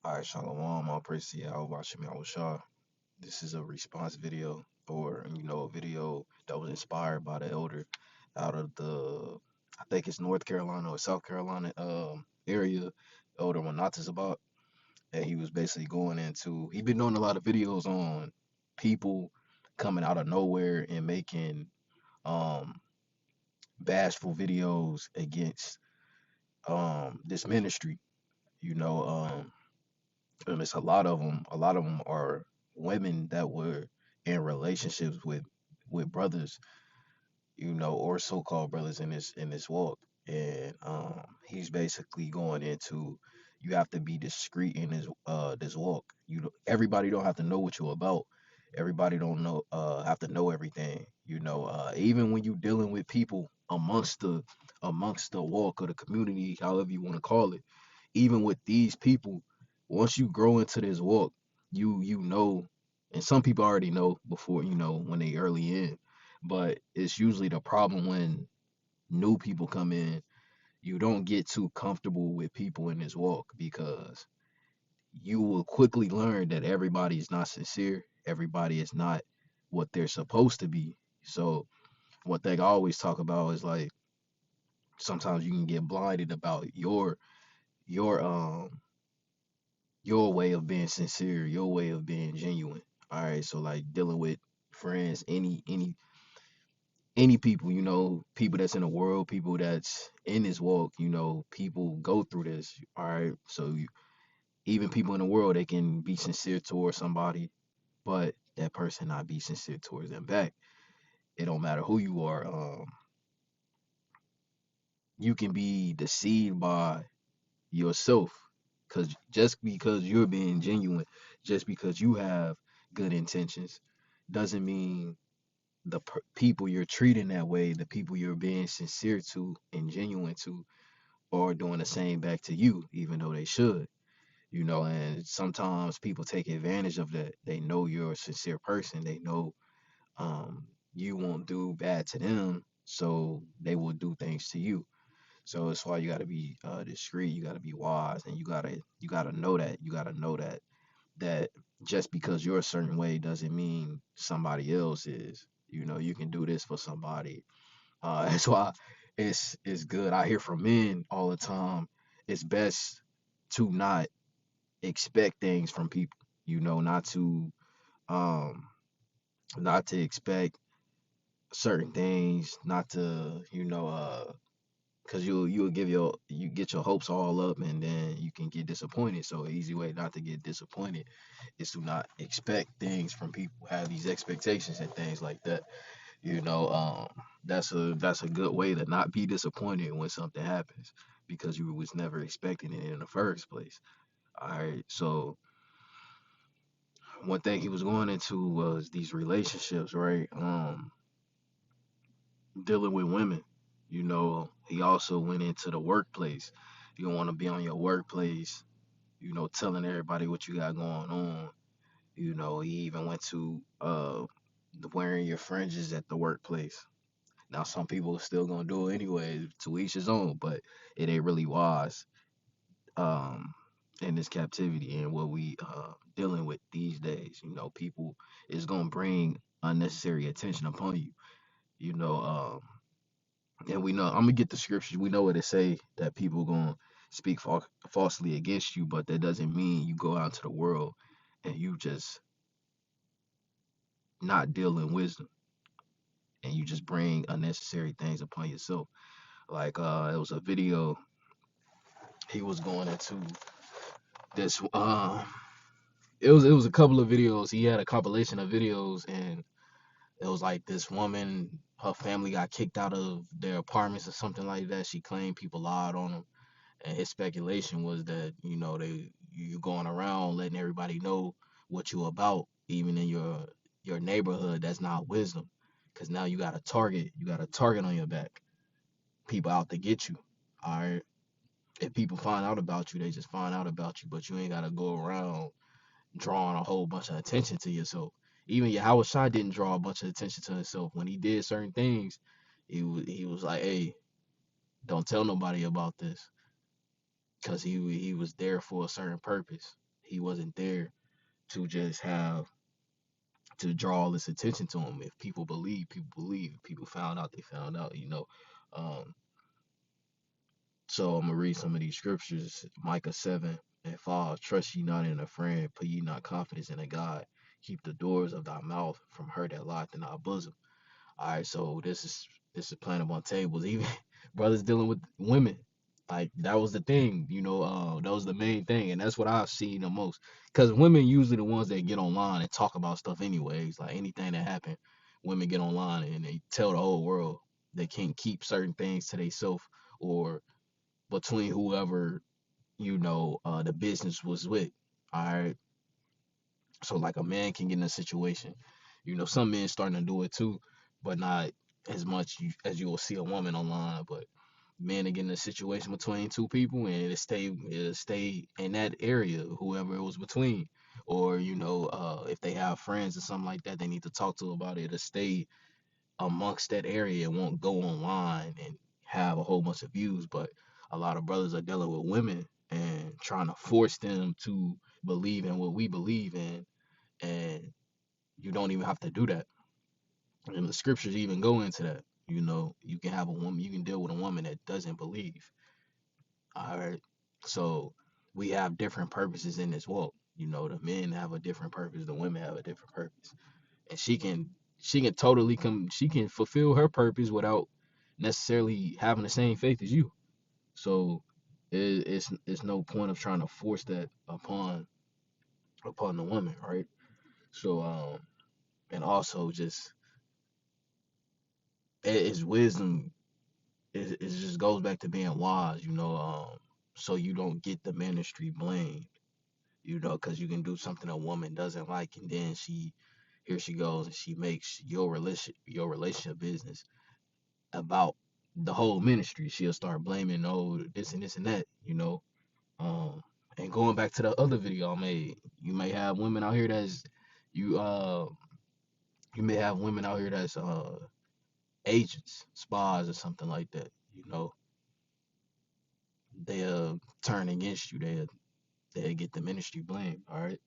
All right, Shalom, all praise to Yahweh Shem Shah. This is a response video, or a video that was inspired by the elder out of I think it's North Carolina or South Carolina area, Elder Manatas about, and he was basically going into. He been doing a lot of videos on people coming out of nowhere and making um bashful videos against this ministry. You know, and it's a lot of them. A lot of them are women that were in relationships with brothers, or so-called brothers in this walk. And he's basically going into, you have to be discreet in this walk. Everybody don't have to know what you're about. Everybody don't know have to know everything. Even when you dealing with people amongst the walk or the community, however you want to call it, even with these people, once you grow into this walk, you know, and some people already know before, when they early in, but it's usually the problem when new people come in. You don't get too comfortable with people in this walk because you will quickly learn that everybody is not sincere. Everybody is not what they're supposed to be. So one thing I always talk about is like sometimes you can get blinded about your your way of being sincere, your way of being genuine. All right, so like dealing with friends, any people, people that's in the world, people that's in this walk, people go through this. All right, so even people in the world, they can be sincere towards somebody, but that person not be sincere towards them back. It don't matter who you are. You can be deceived by yourself, because just because you're being genuine, just because you have good intentions, doesn't mean people you're treating that way, the people you're being sincere to and genuine to, are doing the same back to you, even though they should. And sometimes people take advantage of that. They know you're a sincere person. They know you won't do bad to them, so they will do things to you. So it's why you got to be discreet. You got to be wise, and you gotta know that. You gotta know that just because you're a certain way doesn't mean somebody else is. You can do this for somebody. That's why it's good. I hear from men all the time. It's best to not expect things from people. Not to um not to expect certain things, not to because you get your hopes all up and then you can get disappointed. So an easy way not to get disappointed is to not expect things from people, have these expectations and things like that. you know um that's a good way to not be disappointed when something happens, because you was never expecting it in the first place. All right, so one thing he was going into was these relationships, right? Dealing with women. He also went into the workplace. You don't want to be on your workplace, telling everybody what you got going on. He even went to wearing your fringes at the workplace. Now some people are still gonna do it anyway, to each his own, but it ain't really wise um in this captivity and what we dealing with these days. People is gonna bring unnecessary attention upon you. You know, and we know, I'm gonna get the scriptures. We know what it say, that people gonna speak falsely against you, but that doesn't mean you go out to the world and you just not deal in wisdom, and you just bring unnecessary things upon yourself. Like it was a video he was going into this. It was a couple of videos. He had a compilation of videos, and it was like this woman, her family got kicked out of their apartments or something like that. She claimed people lied on them, and his speculation was that you going around letting everybody know what you about, even in your neighborhood. That's not wisdom, because now you got a target on your back. People out to get you. All right. If people find out about you, they just find out about you, but you ain't gotta go around drawing a whole bunch of attention to yourself. Even Yahweh Shai didn't draw a bunch of attention to himself when he did certain things. He was like, hey, don't tell nobody about this, because he was there for a certain purpose. He wasn't there to just have to draw all this attention to him. If people believe, people believe. If people found out, they found out. Um, so I'm gonna read some of these scriptures. Micah 7:5. Trust ye not in a friend, put ye not confidence in a God. Keep the doors of thy mouth from her that lieth in thy bosom. All right, so this is playing up on tables. Even brothers dealing with women, like that was the thing, that was the main thing, and that's what I've seen the most. Because women usually the ones that get online and talk about stuff anyways. Like anything that happened, women get online and they tell the whole world. They can't keep certain things to themselves or between whoever the business was with. All right, so like a man can get in a situation. Some men starting to do it too, but not as much as you will see a woman online. But men are getting a situation between two people, and it'll stay in that area, whoever it was between. Or if they have friends or something like that, they need to talk to about it. It'll stay amongst that area. It won't go online and have a whole bunch of views. But a lot of brothers are dealing with women and trying to force them to believe in what we believe in, and you don't even have to do that. And the scriptures even go into that. You can have a woman, you can deal with a woman that doesn't believe. All right. So we have different purposes in this walk. The men have a different purpose, the women have a different purpose. And she can totally come she can fulfill her purpose without necessarily having the same faith as you. So it's no point of trying to force that upon the woman, right? So and also just it's wisdom. It just goes back to being wise, so you don't get the ministry blamed, because you can do something a woman doesn't like, and then here she goes and she makes your relationship business about the whole ministry. She'll start blaming, oh, this and this and that, um, and going back to the other video I made, you may have women out here you uh you may have women out here that's agents, spies, or something like that. They'll turn against you. They'll get the ministry blame. All right.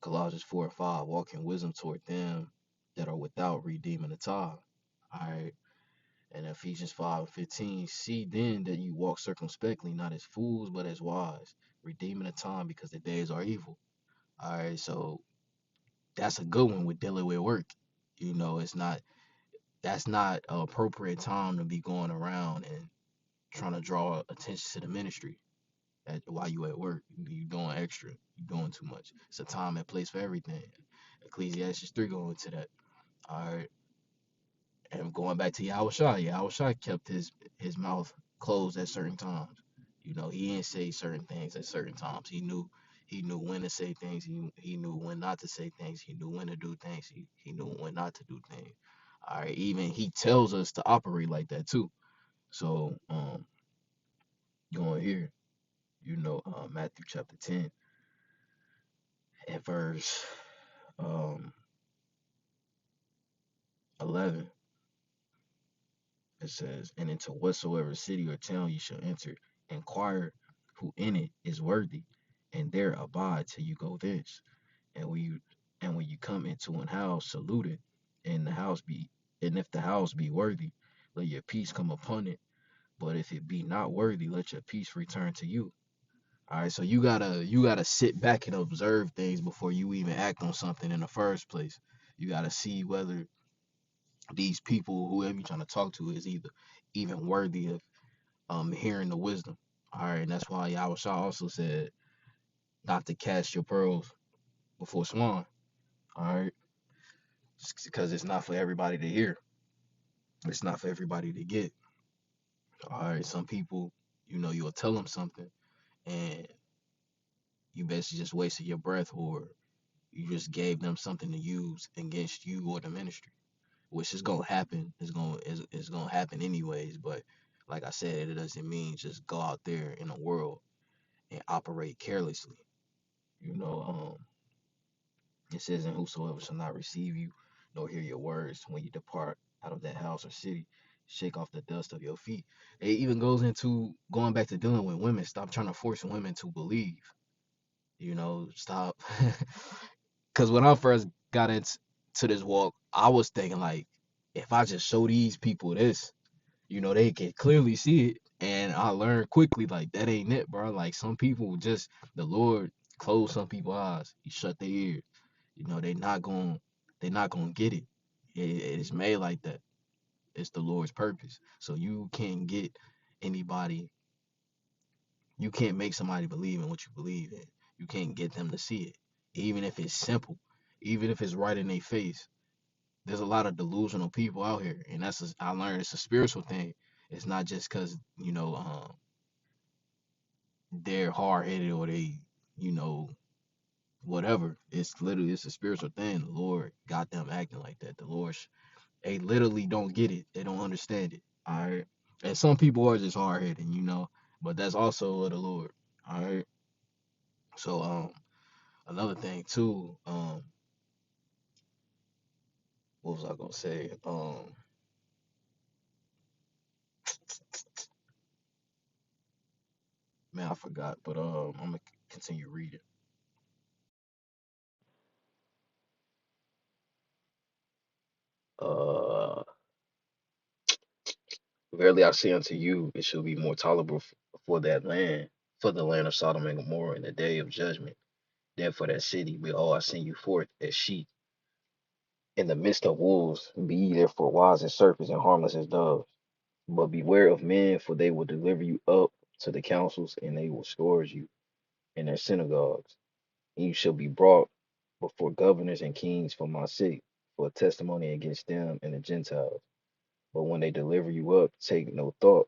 Colossians 4:5, walk in wisdom toward them that are without, redeeming the time. All right. And Ephesians 5:15, see then that you walk circumspectly, not as fools, but as wise, redeeming the time because the days are evil. All right. So that's a good one with dealing with work. It's not, that's not an appropriate time to be going around and trying to draw attention to the ministry. While you at work, you doing extra, you doing too much. It's a time and place for everything. Ecclesiastes 3 going into that. All right, and going back to Yahushua kept his mouth closed at certain times. He didn't say certain things at certain times. He knew when to say things. He knew when not to say things. He knew when to do things. He knew when not to do things. All right, even he tells us to operate like that too. So going here, Matthew chapter 10 and verse um 11, it says, and into whatsoever city or town you shall enter, inquire who in it is worthy, and there abide till you go thence. And when you come into an house, salute it, and the house be and if the house be worthy, let your peace come upon it. But if it be not worthy, let your peace return to you. All right, so you gotta sit back and observe things before you even act on something in the first place. You gotta see whether these people, whoever you're trying to talk to, is either even worthy of hearing the wisdom. All right, and that's why Yahweh also said not to cast your pearls before swine. All right, because it's not for everybody to hear. It's not for everybody to get. All right, some people, you'll tell them something, and you basically just wasted your breath, or you just gave them something to use against you or the ministry, which is gonna happen. It's gonna happen anyways. But like I said, it doesn't mean just go out there in the world and operate carelessly. You know, it says, "And whosoever shall not receive you, nor hear your words, when you depart out of that house or city, shake off the dust of your feet." It even goes into going back to dealing with women. Stop trying to force women to believe. Stop. Because when I first got into this walk, I was thinking like, if I just show these people this, they can clearly see it. And I learned quickly like that ain't it, bro. Like some people just the Lord close some people's eyes. He shut their ears. They're not gonna get it. It's made like that. It's the Lord's purpose. So you can't get anybody. You can't make somebody believe in what you believe in. You can't get them to see it, even if it's simple, even if it's right in their face. There's a lot of delusional people out here, and I learned it's a spiritual thing. It's not just because they're hard headed or they you know whatever. It's a spiritual thing. The Lord got them acting like that. They literally don't get it. They don't understand it. All right. And some people are just hard headed. But that's also of the Lord. All right. So another thing too, what was I gonna say? Man, I forgot, but I'm gonna continue reading. Uh Verily I say unto you, it shall be more tolerable for that land, for the land of Sodom and Gomorrah in the day of judgment, than for that city. Behold, I send you forth as sheep in the midst of wolves. Be ye therefore wise as serpents and harmless as doves. But beware of men, for they will deliver you up to the councils, and they will scourge you in their synagogues. And you shall be brought before governors and kings for my sake, for a testimony against them and the Gentiles. But when they deliver you up, take no thought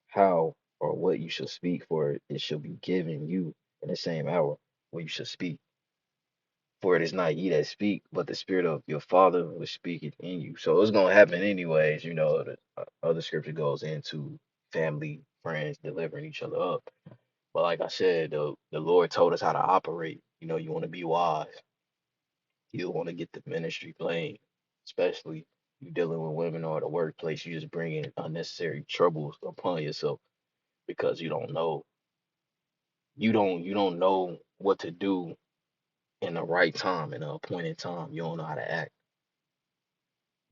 how or what you shall speak, for it shall be given you in the same hour what you shall speak. For it is not ye that speak, but the Spirit of your Father which speaketh in you. So it's gonna happen anyways. The other scripture goes into family, friends delivering each other up. But like I said, the Lord told us how to operate. You want to be wise. You don't want to get the ministry blamed, especially you dealing with women or the workplace. You just bringing unnecessary troubles upon yourself because you don't know what to do in the right time, in the appointed time. You don't know how to act.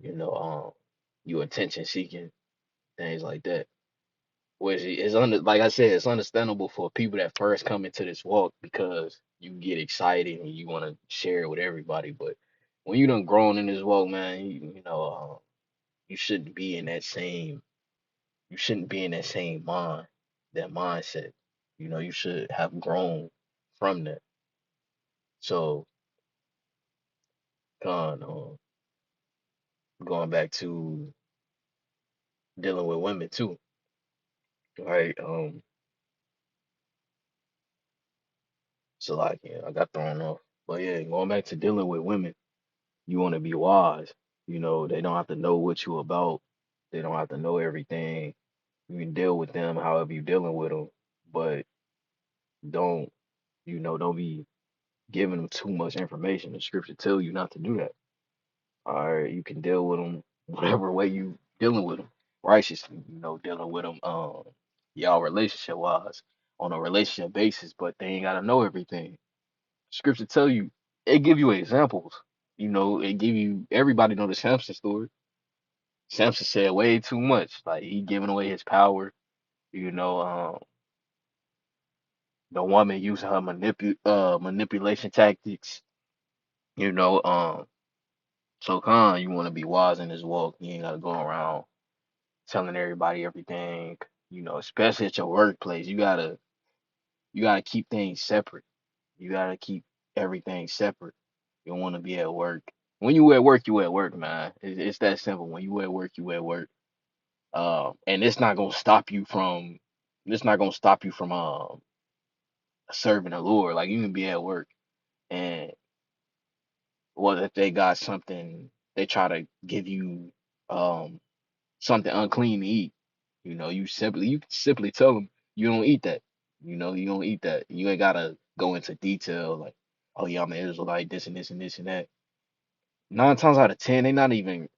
You know, you attention seeking, things like that. Which is like I said, it's understandable for people that first come into this walk because you get excited and you want to share it with everybody. But when you done grown in this walk, man, you shouldn't be in that same you shouldn't be in that mindset. You should have grown from that. So, Con, going back to dealing with women too, right? So like, yeah, I got thrown off. But yeah, going back to dealing with women, you want to be wise. They don't have to know what you about. They don't have to know everything. You can deal with them however you dealing with them, but don't, don't be giving them too much information. The scripture tell you not to do that. All right, you can deal with them whatever way you dealing with them righteously. Dealing with them, y'all relationship wise on a relationship basis, but they ain't gotta know everything. Scripture tell you, it give you examples. It give you everybody know the Samson story. Samson said way too much, like he giving away his power. You know, the woman using her manipulation tactics. You know, um, so you want to be wise in this walk. You ain't gotta go around telling everybody everything. Especially at your workplace, you gotta keep things separate. You gotta keep everything separate. You don't want to be at work. When you at work, you at work, man. It's that simple. When you at work, you at work. And it's not gonna stop you from serving the Lord. Like you can be at work and what if they got something they try to give you um something unclean to eat. You can simply tell them you don't eat that. You don't eat that. You ain't gotta go into detail like, oh yeah, I'm an Israelite, this and this and this and that. 9 times out of 10, they not even.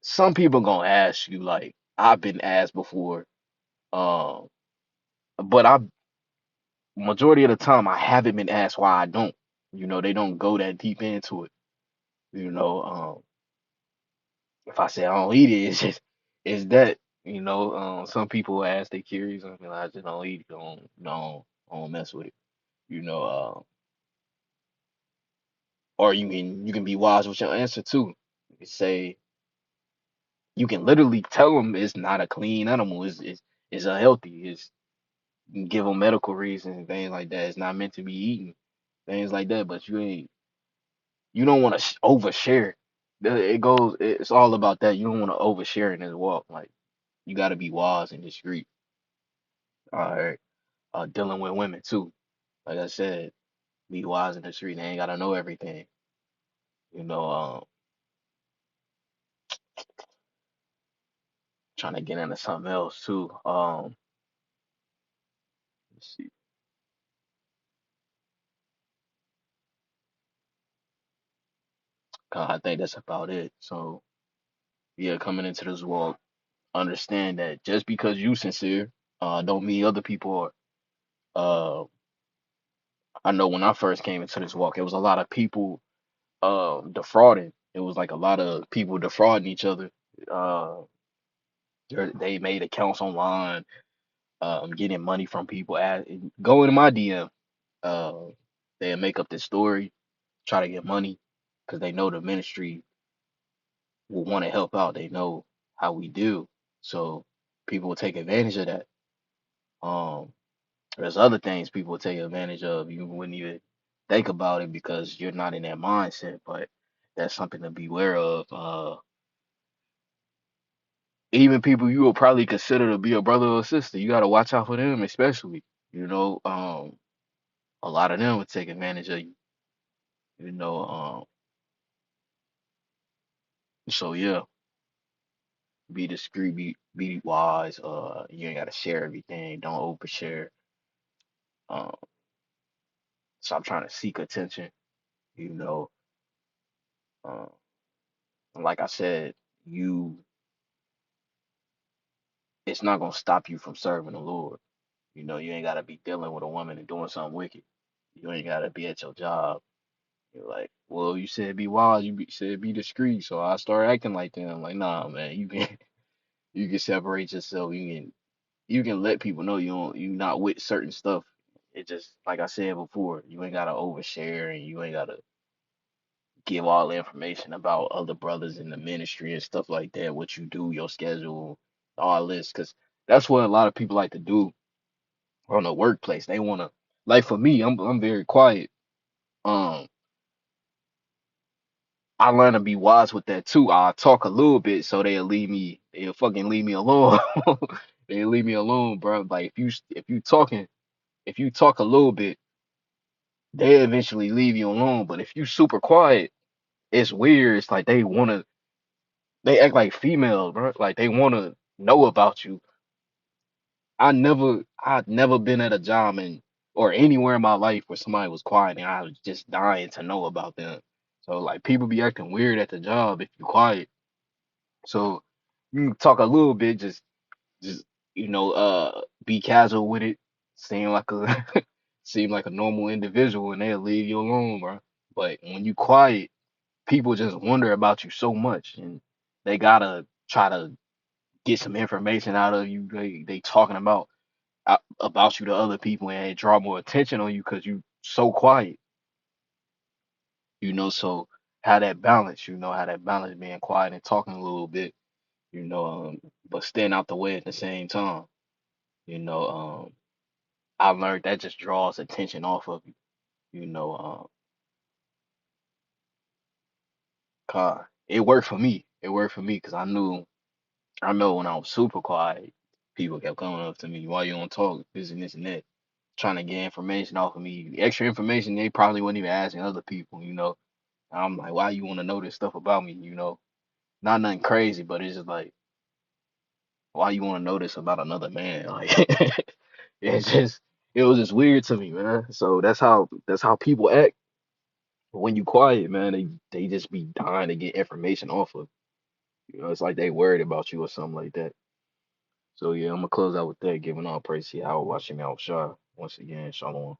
Some people gonna ask you like I've been asked before, um, but majority of the time I haven't been asked why I don't. They don't go that deep into it. You know, if I say I don't eat it, it's just it's that. Some people ask, they curious, and I just don't eat it. Don't mess with it. You know, or you can be wise with your answer too. You can say you can literally tell them it's not a clean animal. It's a healthy. You can give them medical reasons and things like that. It's not meant to be eaten, things like that. But you don't want to overshare. It's all about that. You don't want to overshare in this walk. Like you got to be wise and discreet. All right. Dealing with women too. Like I said, be wise and discreet. They ain't gotta know everything. You know, trying to get into something else too. Let's see. I think that's about it. So yeah, coming into this walk, understand that just because you sincere, don't mean other people are. Uh, I know when I first came into this walk, it was a lot of people defrauding. It was like a lot of people defrauding each other. Uh, they made accounts online, getting money from people. Go into my DM. Uh, they make up this story, try to get money because they know the ministry will want to help out. They know how we do, so people will take advantage of that. Um, there's other things people will take advantage of. You wouldn't even think about it because you're not in that mindset, but that's something to beware of. Even people you will probably consider to be a brother or sister, you got to watch out for them, especially. You know, um, a lot of them would take advantage of you. You know, so yeah, be discreet, be wise. You ain't got to share everything. Don't overshare. Um, stop trying to seek attention. You know, uh, like I said, you it's not gonna stop you from serving the Lord. You ain't gotta be dealing with a woman and doing something wicked. You ain't gotta be at your job. You're like, well, you said be wise, said be discreet, so I start acting like that. I'm like, nah, man, you can you can separate yourself. You can let people know you not with certain stuff. It just like I said before, you ain't gotta overshare and you ain't gotta give all the information about other brothers in the ministry and stuff like that, what you do, your schedule, all this, because that's what a lot of people like to do on the workplace. They wanna like for me, I'm very quiet. Um, I learn to be wise with that too. I talk a little bit so they'll fucking leave me alone. They leave me alone, bro. Like if you talk a little bit, they eventually leave you alone. But if you super quiet, it's weird. It's like they act like females, bro. Like they wanna know about you. I'd never been at a job or anywhere in my life where somebody was quiet and I was just dying to know about them. So like people be acting weird at the job if you quiet. So you can talk a little bit, just be casual with it, seem like a seem like a normal individual, and they'll leave you alone, bro. But when you quiet, people just wonder about you so much, and they gotta try to get some information out of you. They talking about you to other people, and they draw more attention on you because you so quiet. So how that balance being quiet and talking a little bit, but staying out the way at the same time. You know, I learned that just draws attention off of you. You know, it worked for me. It worked for me because I know when I was super quiet, people kept coming up to me, why you don't talk, this and this and that, trying to get information off of me, extra information they probably wouldn't even asking other people. And I'm like, why you want to know this stuff about me? Not nothing crazy, but it's just like, why you want to know this about another man? Like, it was just weird to me, man. So that's how people act. But when you quiet, man, they just be dying to get information off of. It's like they worried about you or something like that. So yeah, I'm gonna close out with that, giving all praise to Yahweh, watching me out, Shah. Once again, shalom.